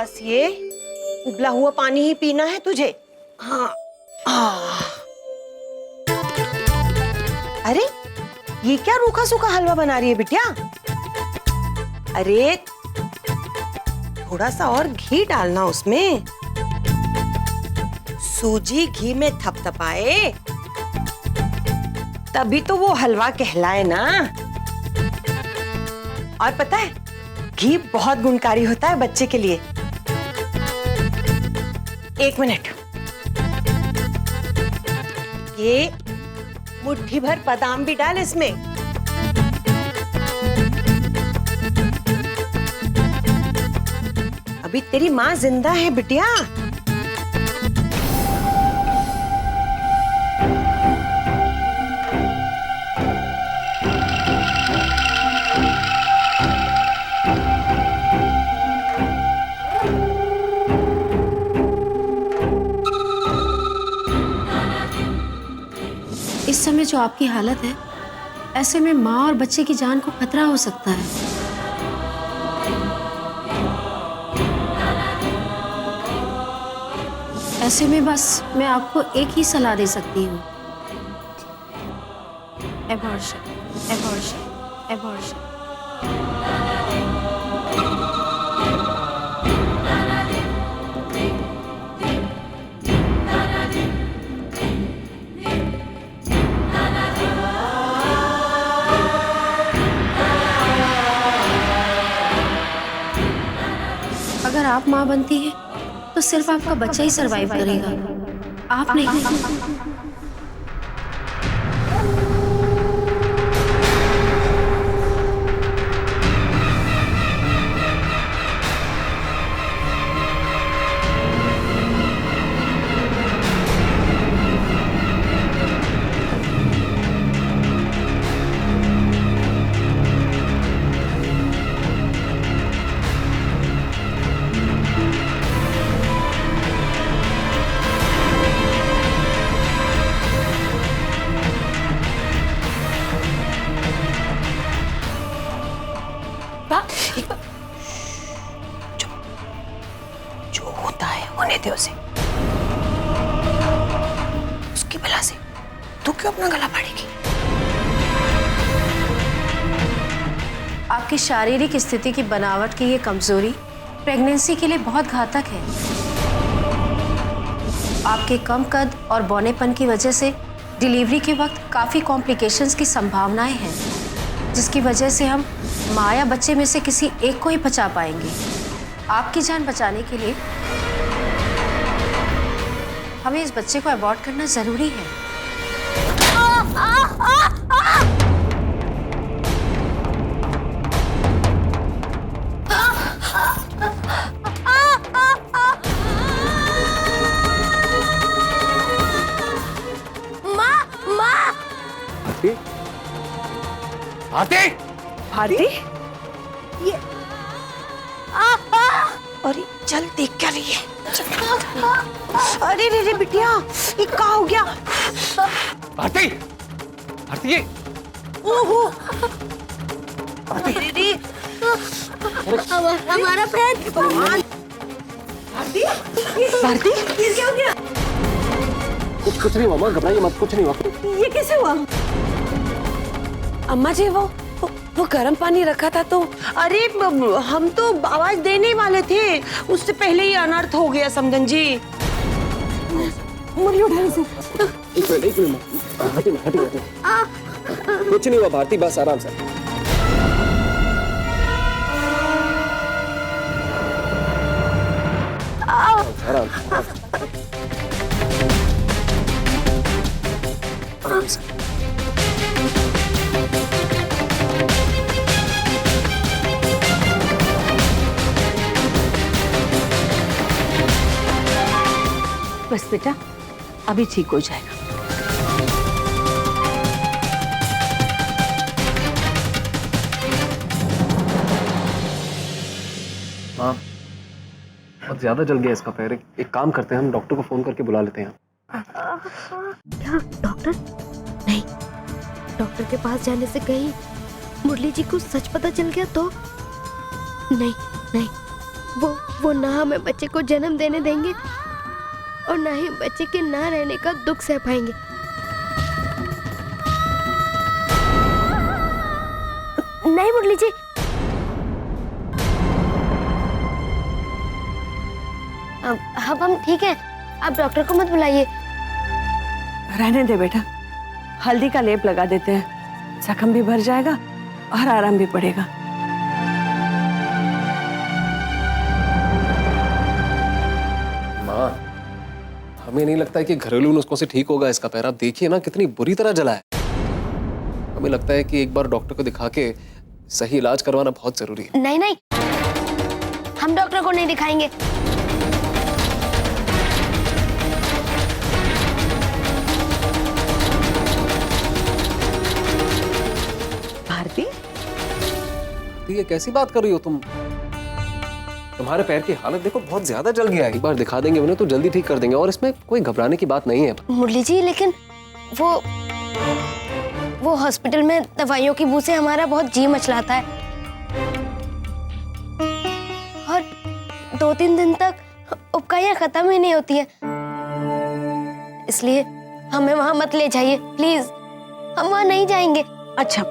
बस ये उबला हुआ पानी ही पीना है तुझे? हाँ। अरे ये क्या रूखा सूखा हलवा बना रही है बिटिया? अरे थोड़ा सा और घी डालना उसमें। सूजी घी में थपथपाए तभी तो वो हलवा कहलाए ना। और पता है घी बहुत गुणकारी होता है बच्चे के लिए। एक मिनट, ये मुट्ठी भर बादाम भी डाल इसमें। अभी तेरी माँ जिंदा है बिटिया। इस समय जो आपकी हालत है, ऐसे में माँ और बच्चे की जान को खतरा हो सकता है। ऐसे में बस मैं आपको एक ही सलाह दे सकती हूँ, एबॉर्शन, एबॉर्शन, एबॉर्शन। अगर आप माँ बनती है तो सिर्फ आपका बच्चा ही सरवाइव करेगा, आप नहीं। जो होता है होने दे उसे। उसकी भला से तू क्यों अपना गला फाड़ेगी? आपकी शारीरिक स्थिति की बनावट की ये कमजोरी प्रेगनेंसी के लिए बहुत घातक है। आपके कम कद और बौनेपन की वजह से डिलीवरी के वक्त काफी कॉम्प्लिकेशंस की संभावनाएं हैं, जिसकी वजह से हम माँ या बच्चे में से किसी एक को ही बचा पाएंगे। आपकी जान बचाने के लिए हमें इस बच्चे को अबॉर्ट करना जरूरी है। भारती, भारती, ये अरे चल देख क्या रही है? अरे रे रे बिटिया, ये क्या हो गया? भारती, भारती ये ओहो, भारती, रे हमारा फ्रेंड। भारती, भारती, ये क्या हो गया? कुछ नहीं हुआ, घबराइए मत, कुछ नहीं हुआ। ये कैसे हुआ? अम्मा जी वो गर्म पानी रखा था तो। अरे हम तो आवाज देने वाले थे, उससे पहले ही अनर्थ हो गया समधन जी। मुझे उठाने से। एक मिनट, हटी। कुछ नहीं हुआ भारती, बस आराम से। आराम से। बस बेटा, अभी ठीक हो जाएगा। हाँ, बहुत ज्यादा जल गया इसका पैर। एक काम करते हैं, हम डॉक्टर को फोन करके बुला लेते हैं। क्या डॉक्टर? नहीं, डॉक्टर के पास जाने से कहीं मुरली जी को सच पता चल गया तो? नहीं, वो ना हमें बच्चे को जन्म देने देंगे और ना ही बच्चे के ना रहने का दुख सह पाएंगे। नहीं मुरली जी, अब हम ठीक है, आप डॉक्टर को मत बुलाइए। रहने दे बेटा, हल्दी का लेप लगा देते हैं, जख्म भी भर जाएगा और आराम भी पड़ेगा। माँ, हमें नहीं लगता है कि घरेलू नुस्खों से ठीक होगा इसका पैर। आप देखिए ना कितनी बुरी तरह जला है। हमें लगता है कि एक बार डॉक्टर को दिखा के सही इलाज करवाना बहुत जरूरी है। नहीं नहीं, हम डॉक्टर को नहीं दिखाएंगे। भारती, ये कैसी बात कर रही हो तुम? तुम्हारे पैर की हालत देखो, बहुत ज्यादा जल गया है। एक बार दिखा देंगे उन्हें तो जल्दी ठीक कर देंगे और इसमें कोई घबराने की बात नहीं है। मुरली जी, लेकिन वो हॉस्पिटल में दवाइयों की बू से हमारा बहुत जी मचलाता है और 2-3 दिन तक उपकारियां खत्म ही नहीं होती है। इसलिए हमें वहां मत ले जाइए प्लीज, हम वहां नहीं जाएंगे। अच्छा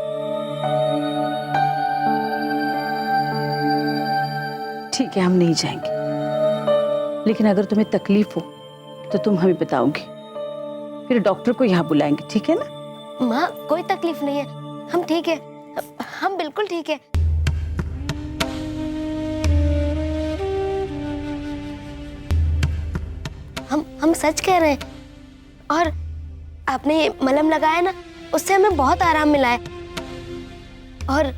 ठीक है, हम नहीं जाएंगे, लेकिन अगर तुम्हें तकलीफ हो तो तुम हमें बताओगी, फिर डॉक्टर को यहाँ बुलाएंगे, ठीक है ना? माँ, कोई तकलीफ नहीं है, हम ठीक है, हम बिल्कुल ठीक है। हम सच कह रहे हैं, और आपने ये मलहम लगाया ना, उससे हमें बहुत आराम मिला है और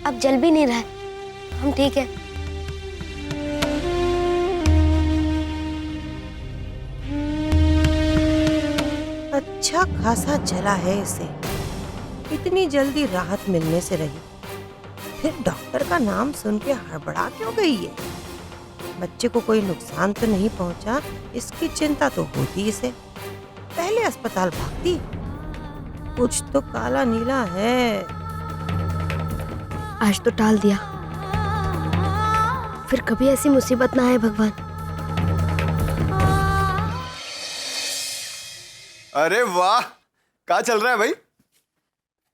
अब जल भी नहीं रहा है, हम ठीक है। अच्छा खासा जला है इसे, इतनी जल्दी राहत मिलने से रही, फिर डॉक्टर का नाम सुन के हड़बड़ा क्यों गई है? बच्चे को कोई नुकसान तो नहीं पहुंचा, इसकी चिंता तो होती इसे। पहले अस्पताल भागती, कुछ तो काला नीला है। आज तो टाल दिया, फिर कभी ऐसी मुसीबत ना आए भगवान। अरे वाह, क्या चल रहा है भाई?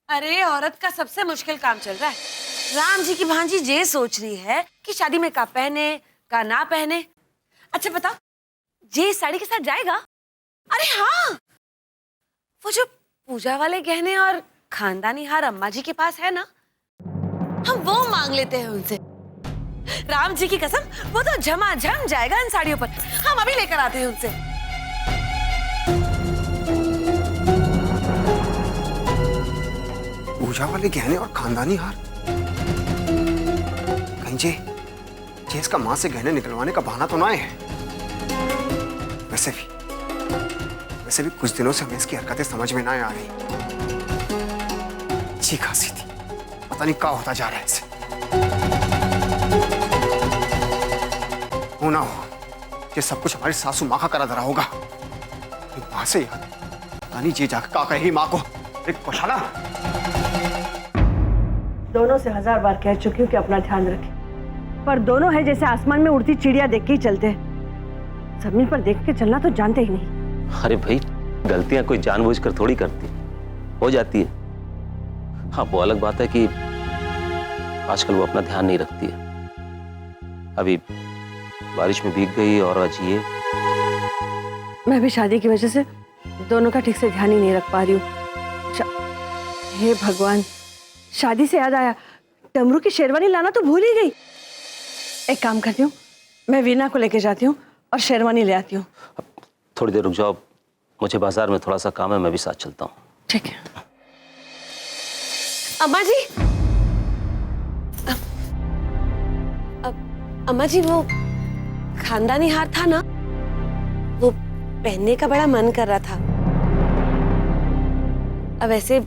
अरे औरत का सबसे मुश्किल काम चल रहा है। राम जी की भांजी ये सोच रही है कि शादी में का पहने का ना पहने। अच्छा बता, ये साड़ी के साथ जाएगा? अरे हाँ, वो जो पूजा वाले गहने और खानदानी हार अम्मा जी के पास है ना, हम वो मांग लेते हैं उनसे। राम जी की कसम, वो तो झमाझम जाएगा इन साड़ियों पर। हम अभी लेकर आते हैं उनसे। पूजा वाले गहने और खानदानी हार, कहीं जे इसका मां से गहने निकलवाने का बहाना तो ना है। वैसे भी कुछ दिनों से हमें इसकी हरकतें समझ में ना आ रही। अच्छी खासी थी, पता नहीं क्या होता जा रहा है इसे। हो ना हो ये सब कुछ हमारी सासू माँ का करा धरा होगा। माँ से याद, पता नहीं जी जाकर क्या कहेगी माँ को। कौशाला, दोनों से 1000 बार कह चुकी हूँ कि अपना ध्यान रखें, पर दोनों है जैसे आसमान में उड़ती चिड़िया देख के ही चलते हैं। जमीन पर देख के चलना तो जानते ही नहीं। अरे भाई, गलतियां कोई जानबूझकर थोड़ी करती, हो जाती है। हाँ, वो अलग बात है कि आजकल वो अपना ध्यान नहीं रखती है। अभी बारिश में भीग गई और आज ये। मैं भी शादी की वजह से दोनों का ठीक से ध्यान ही नहीं रख पा रही हूँ। हे भगवान, शादी से याद आया, डमरू की शेरवानी लाना तो भूल ही गई। एक काम करती हूँ, मैं वीना को लेके जाती हूँ और शेरवानी ले आती हूँ। थोड़ी देर रुक जाओ, मुझे बाजार में थोड़ा सा काम है, मैं भी साथ चलता हूँ। ठीक है। अम्मा जी, अम्मा जी, वो खानदानी हार था ना, वो पहनने का बड़ा मन कर रहा था। अब ऐसे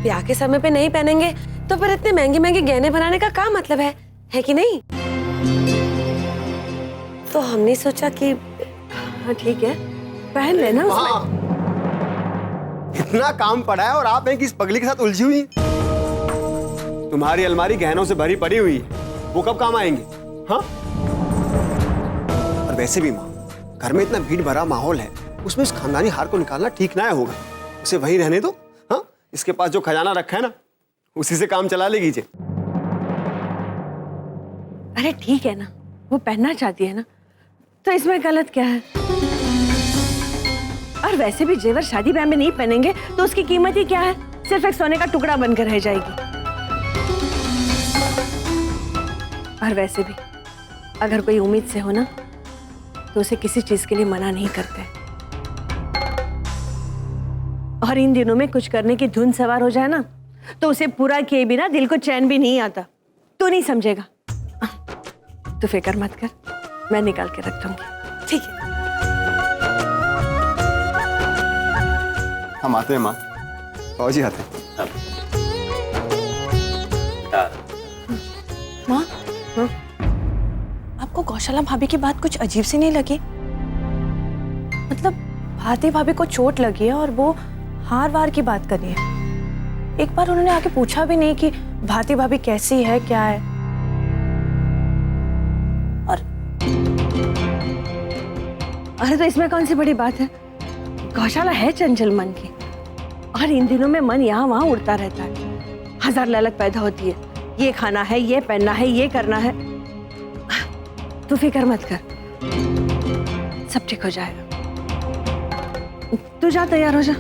ब्याह के समय पे नहीं पहनेंगे तो फिर इतने महंगे महंगे गहने बनाने का क्या मतलब है कि नहीं? तो हमने सोचा कि हाँ ठीक है, पहन लेना उसमें। इतना काम पड़ा है और आप हैं कि इस पगली के साथ उलझी हुई। तुम्हारी अलमारी गहनों से भरी पड़ी हुई है, वो कब काम आएंगे? हाँ, वैसे भी माँ, घर में इतना भीड़ भरा माहौल है, उसमें इस खानदानी हार को निकालना ठीक ना होगा। उसे वहीं रहने दो। हाँ, इसके पास जो खजाना रखा है ना, उसी से काम चला लेगी जे। अरे ठीक है ना, वो पहनना चाहती है ना, तो इसमें गलत क्या है? और वैसे भी जेवर शादी ब्याह में नहीं पहनेंगे तो उसकी कीमत ही क्या है? सिर्फ एक सोने का टुकड़ा बनकर रह जाएगी। और वैसे भी अगर कोई उम्मीद से हो ना, तो उसे किसी चीज के लिए मना नहीं करते। और इन दिनों में कुछ करने की धुन सवार हो जाए ना, तो उसे पूरा किए बिना दिल को चैन भी नहीं आता। तू नहीं समझेगा। तू फिक्र मत कर, मैं निकाल के रख दूंगी। ठीक है। हम आते हैं माँ, फौजी आते हैं। माँ, आपको गौशाला भाभी की बात कुछ अजीब सी नहीं लगी? मतलब भारती भाभी को चोट लगी है और वो हार वार की बात कर रही है। एक बार उन्होंने आके पूछा भी नहीं कि भारती भाभी कैसी है, क्या है। और अरे तो इसमें कौन सी बड़ी बात है? गौशाला है चंचल मन की, और इन दिनों में मन यहाँ वहां उड़ता रहता है। हजार ललक पैदा होती है, ये खाना है, ये पहनना है, ये करना है। तू फिक्र मत कर, सब ठीक हो जाएगा। तू जा, तैयार हो जा।